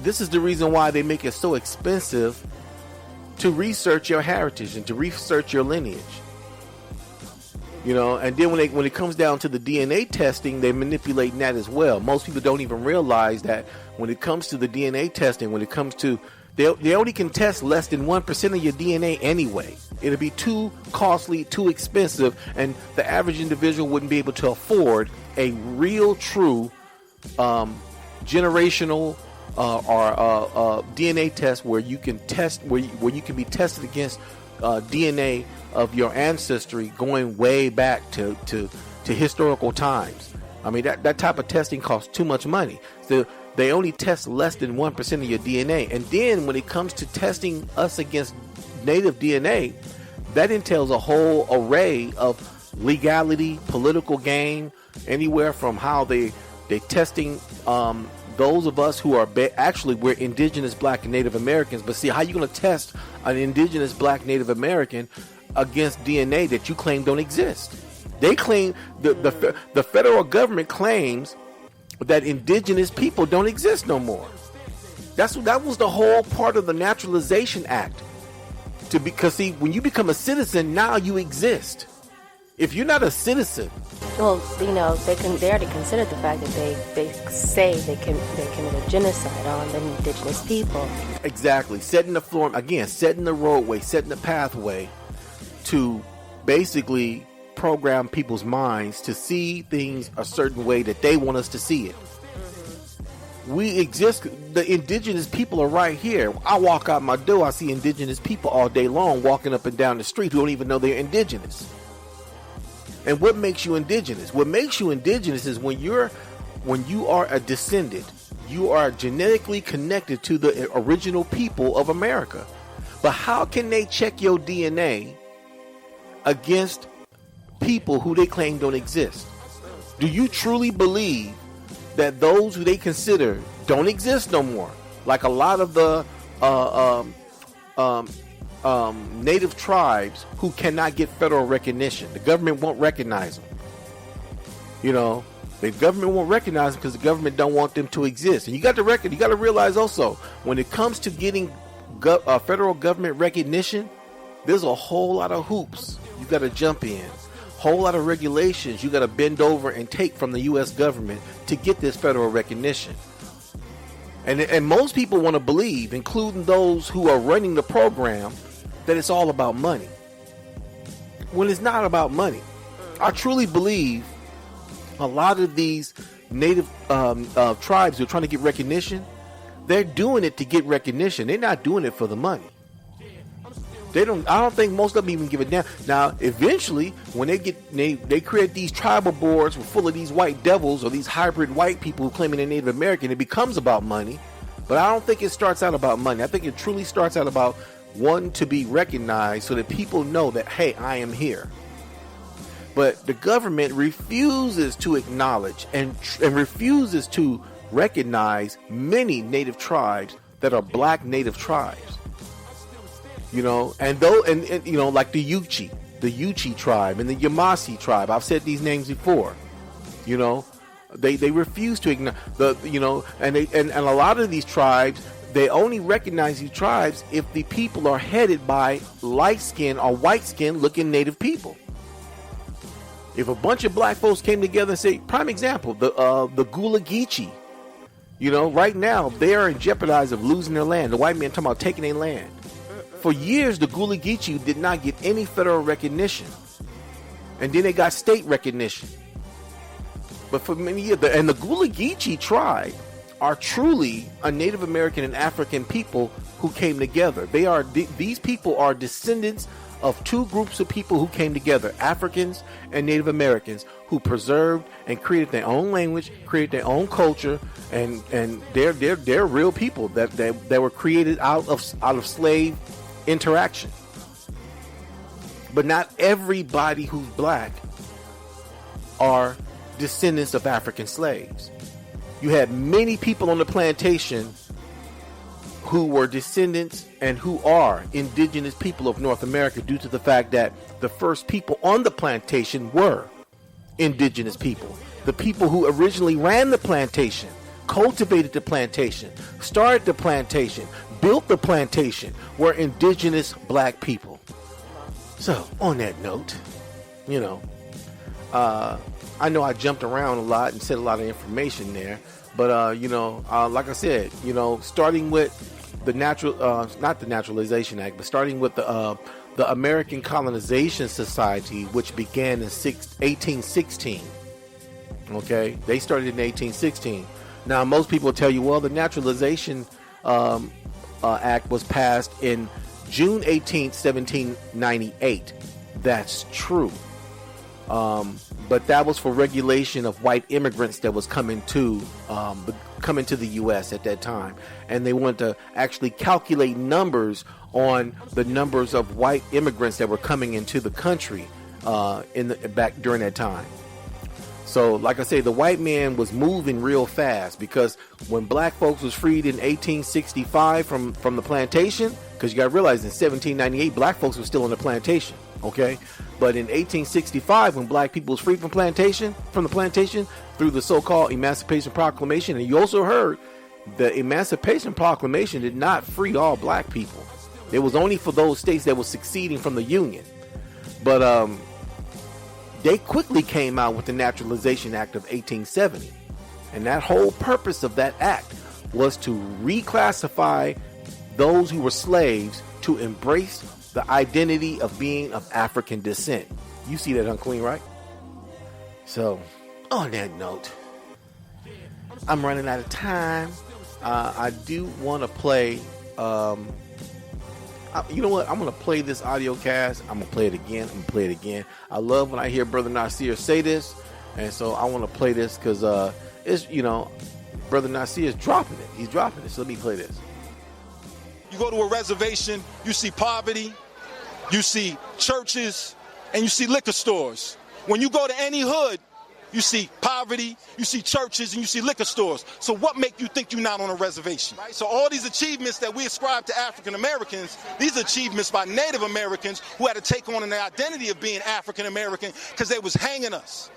This is the reason why they make it so expensive to research your heritage and to research your lineage. And then when it comes down to the DNA testing, they manipulate that as well. Most people don't even realize that when it comes to the DNA testing, when it comes to They only can test less than 1% of your DNA anyway. It'll be too costly, too expensive, and the average individual wouldn't be able to afford a real, true generational or DNA test where you can test where you can be tested against DNA of your ancestry going way back to historical times. I mean, that type of testing costs too much money. So they only test less than 1% of your DNA. And then when it comes to testing us against native DNA, that entails a whole array of legality, political game, anywhere from how they testing those of us who are actually we're indigenous Black and Native Americans. But see, how you going to test an indigenous Black Native American against DNA that you claim don't exist? They claim the federal government claims that indigenous people don't exist no more. That was the whole part of the Naturalization Act. Because see, when you become a citizen, now you exist. If you're not a citizen, well, you know, they already considered the fact that they say they committed genocide on the indigenous people. Exactly, setting the floor again, setting the roadway, setting the pathway to basically program people's minds to see things a certain way that they want us to see it. We exist. The indigenous people are right here. I walk out my door, I see indigenous people all day long walking up and down the street who don't even know they're indigenous. And what makes you indigenous? What makes you indigenous is when you are a descendant, you are genetically connected to the original people of America. But how can they check your DNA against people who they claim don't exist? Do you truly believe that those who they consider don't exist no more, like a lot of the native tribes who cannot get federal recognition? The government won't recognize them. You know, the government won't recognize them because the government don't want them to exist. And you got to realize also, when it comes to getting federal government recognition, there's a whole lot of hoops you got to jump in. Whole lot of regulations you got to bend over and take from the U.S. government to get this federal recognition. And most people want to believe, including those who are running the program, that it's all about money. When it's not about money. I truly believe a lot of these native tribes who are trying to get recognition, they're doing it to get recognition. They're not doing it for the money. I don't think most of them even give it down. Now, eventually, when they create these tribal boards full of these white devils or these hybrid white people who claim they're Native American, it becomes about money. But I don't think it starts out about money. I think it truly starts out about wanting to be recognized so that people know that, hey, I am here. But the government refuses to acknowledge and refuses to recognize many native tribes that are Black native tribes. You know, and you know, like the Yuchi tribe and the Yamasee tribe. I've said these names before. You know, they refuse to ignore and a lot of these tribes, they only recognize these tribes if the people are headed by light skin or white skin looking native people. If a bunch of Black folks came together and say, prime example, the Gula Geechee, you know, right now they are in jeopardy of losing their land. The white men talking about taking their land. For years, the Gula Geechee did not get any federal recognition. And then they got state recognition. But for many years, the Gula Geechee tribe are truly a Native American and African people who came together. These people are descendants of two groups of people who came together, Africans and Native Americans, who preserved and created their own language, created their own culture, and they're real people that were created out of slave interaction. But not everybody who's Black are descendants of African slaves. You had many people on the plantation who were descendants and who are indigenous people of North America due to the fact that the first people on the plantation were indigenous people. The people who originally ran the plantation, cultivated the plantation, started the plantation, built the plantation, were indigenous Black people. So, on that note, you know, I know I jumped around a lot and said a lot of information there, but, you know, like I said, you know, starting with not the Naturalization Act, but starting with the American Colonization Society, which began in 1816. Okay, they started in 1816. Now, most people tell you, well, the Naturalization Act was passed in June 18th, 1798. That's true. But that was for regulation of white immigrants that was coming to the U.S. at that time, and they wanted to actually calculate numbers on the numbers of white immigrants that were coming into the country back during that time. So, like I say, the white man was moving real fast, because when black folks was freed in 1865 from the plantation, because you got to realize in 1798 black folks were still on the plantation. Okay, but in 1865, when black people was freed from the plantation through the so-called Emancipation Proclamation, and you also heard the Emancipation Proclamation did not free all black people. It was only for those states that were seceding from the Union. But they quickly came out with the Naturalization Act of 1870, and that whole purpose of that act was to reclassify those who were slaves to embrace the identity of being of African descent. You see that, Unqueen, right? So, on that note, I'm running out of time. I do want to play. You know what? I'm going to play this audio cast. I'm going to play it again. I love when I hear Brother Nasir say this, and so I want to play this because it's, Brother Nasir is dropping it. He's dropping it. So let me play this. You go to a reservation, you see poverty, you see churches, and you see liquor stores. When you go to any hood, you see poverty, you see churches, and you see liquor stores. So what make you think you're not on a reservation? Right? So all these achievements that we ascribe to African Americans, these are achievements by Native Americans who had to take on an identity of being African American because they was hanging us.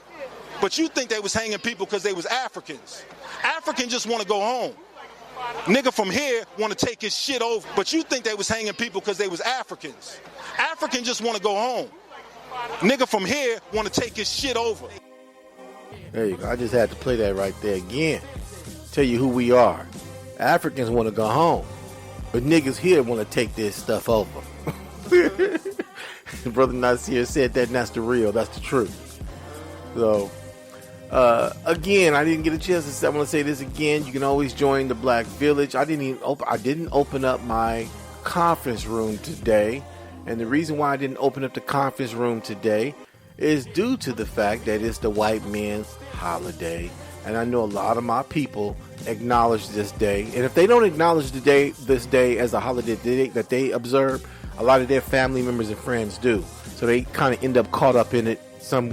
But you think they was hanging people because they was Africans. Africans just want to go home. Nigga from here want to take his shit over. But you think they was hanging people because they was Africans. Africans just want to go home. Nigga from here want to take his shit over. There you go. I just had to play that right there again. Tell you who we are. Africans want to go home, but niggas here want to take this stuff over. Brother Nasir said that, and that's the real. That's the truth. So, again, I didn't get a chance to say. I'm going to say this again. You can always join the Black Village. I didn't open up my conference room today, and the reason why I didn't open up the conference room today is due to the fact that it's the white man's holiday, and I know a lot of my people acknowledge this day. And if they don't acknowledge this day as a holiday that they observe, a lot of their family members and friends do. So they kind of end up caught up in it some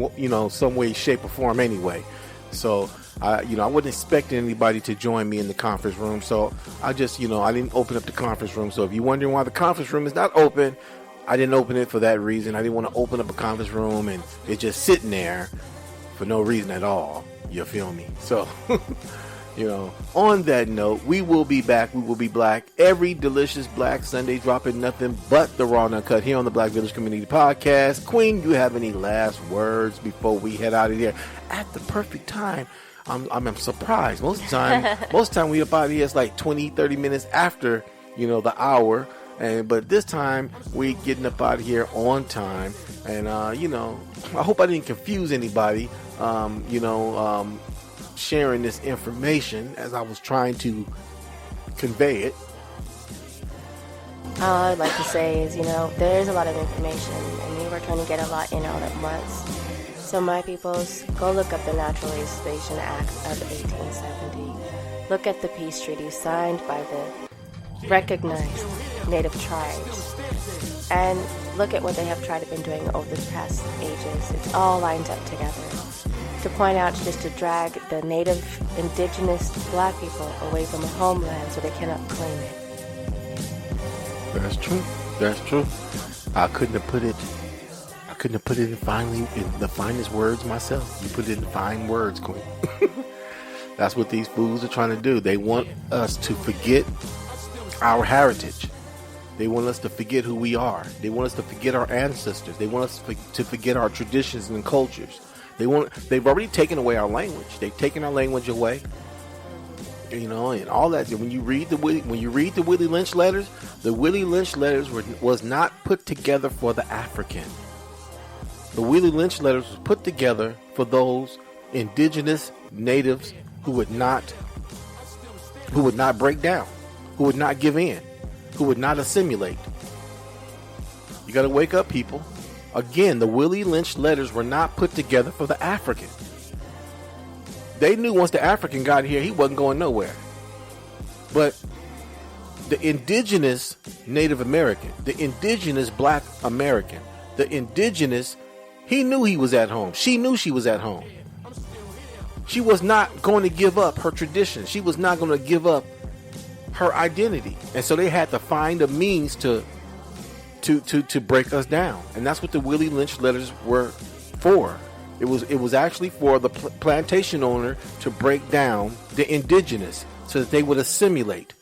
way, shape, or form anyway. So I wasn't expecting anybody to join me in the conference room. So I just, I didn't open up the conference room. So if you're wondering why the conference room is not open, I didn't open it for that reason. I didn't want to open up a conference room and it's just sitting there for no reason at all. You feel me? So, on that note, we will be back. We will be black every delicious Black Sunday, dropping nothing but the raw and uncut here on the Black Village Community Podcast. Queen, you have any last words before we head out of here at the perfect time? I'm surprised. Most of the time we up out of here, it's like 20, 30 minutes after, the hour. But this time we getting up out of here on time, and I hope I didn't confuse anybody, sharing this information as I was trying to convey it. All I'd like to say is, there is a lot of information, and we were trying to get a lot in all at once. So my peoples, go look up the Naturalization Act of 1870. Look at the peace treaty signed by the recognized Native tribes, and look at what they have tried to been doing over the past ages. It's all lined up together to point out, just to drag the Native, Indigenous Black people away from a homeland so they cannot claim it. That's true. I couldn't have put it in the finest words myself. You put it in fine words, Queen. That's what these fools are trying to do. They want us to forget our heritage. They want us to forget who we are. They want us to forget our ancestors. They want us to forget our traditions and cultures. They've already taken away our language. They've taken our language away. you know, and all that. When you read the Willie Lynch letters, the Willie Lynch letters was not put together for the African. The Willie Lynch letters was put together for those indigenous natives who would not break down, who would not give in, who would not assimilate. You got to wake up, people. Again, the Willie Lynch letters were not put together for the African. They knew once the African got here, he wasn't going nowhere. But the indigenous Native American, the indigenous Black American, the indigenous, he knew he was at home. She knew she was at home. She was not going to give up her tradition. She was not going to give up her identity. And so they had to find a means to break us down. And that's what the Willie Lynch letters were for. It was actually for the plantation owner to break down the indigenous so that they would assimilate.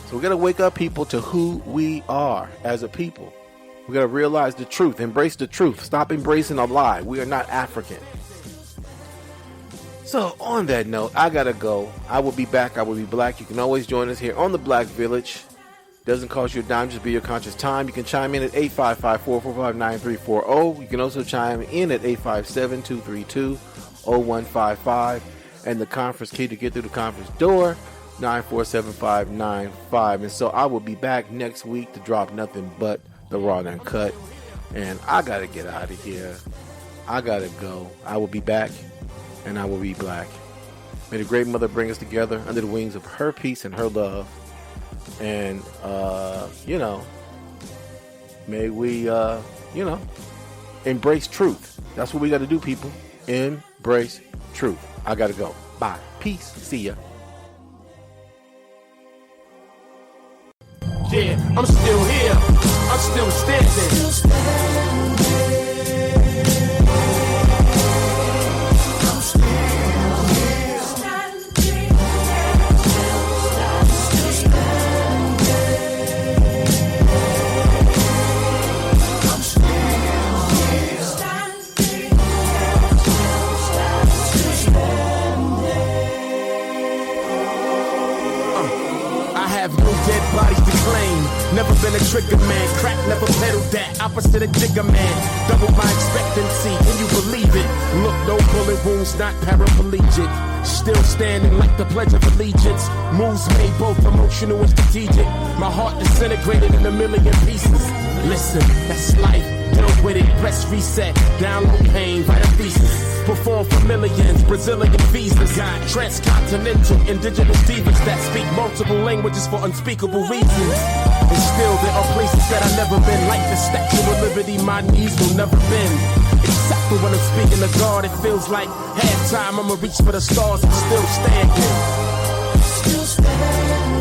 So we got to wake up, people, to who we are as a people. We got to realize the truth, embrace the truth, stop embracing a lie. We are not African. So on that note, I got to go. I will be back. I will be black. You can always join us here on the Black Village. Doesn't cost you a dime, just be your conscious time. You can chime in at 855-445-9340. You can also chime in at 857-232-0155. And the conference key to get through the conference door, 947595. And so I will be back next week to drop nothing but the raw and uncut. And I got to get out of here. I got to go. I will be back, and I will be black. May the great mother bring us together under the wings of her peace and her love. And, may we, embrace truth. That's what we got to do, people. Embrace truth. I got to go. Bye. Peace. See ya. Yeah, I'm still here. I'm still standing. Dead bodies to claim. Never been a trigger man. Crack never pedaled that. Opposite a jigger man. Double my expectancy. Can you believe it? Look, no bullet wounds, not paraplegic. Still standing like the Pledge of Allegiance. Moves made both emotional and strategic. My heart disintegrated in a million pieces. Listen, that's life. Deal with it. Press reset. Download pain. Write a thesis. Perform for millions. Brazilian visas. Transcontinental indigenous divas that speak multiple languages for unspeakable reasons. And still there are places that I've never been. Like the Statue of Liberty, my knees will never bend. Except for when I'm speaking to God, it feels like halftime. I'ma reach for the stars. I'm still standing. Still standing.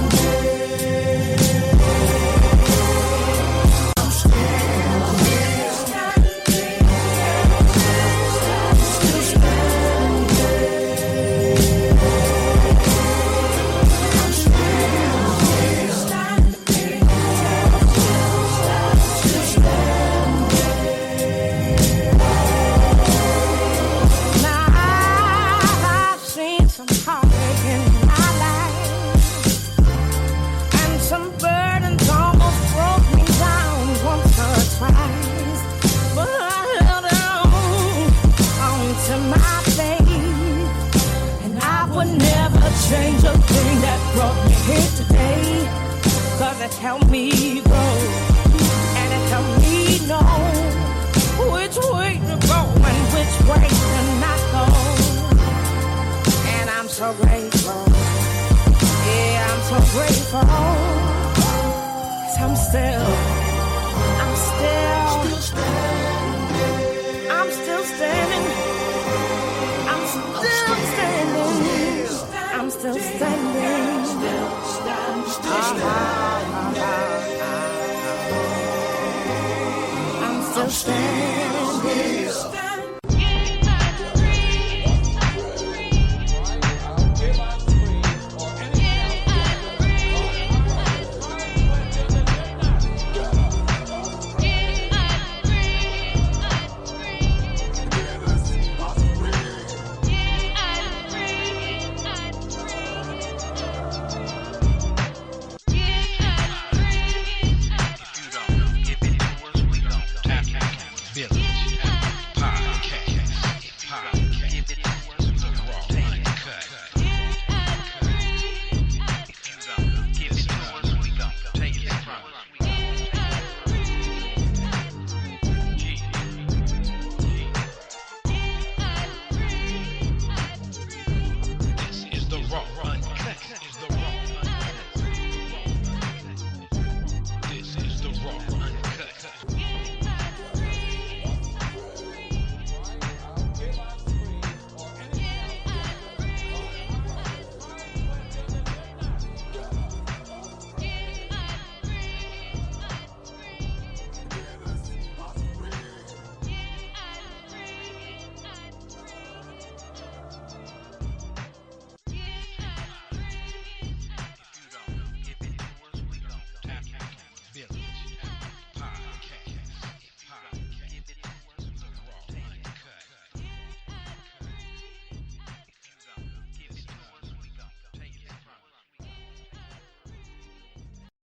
Change a thing that brought me here today, 'cause it helped me grow, and it helped me know which way to go and which way to not go. And I'm so grateful, yeah, I'm so grateful, 'cause I'm still standing. I'm still standing. I'm still standing.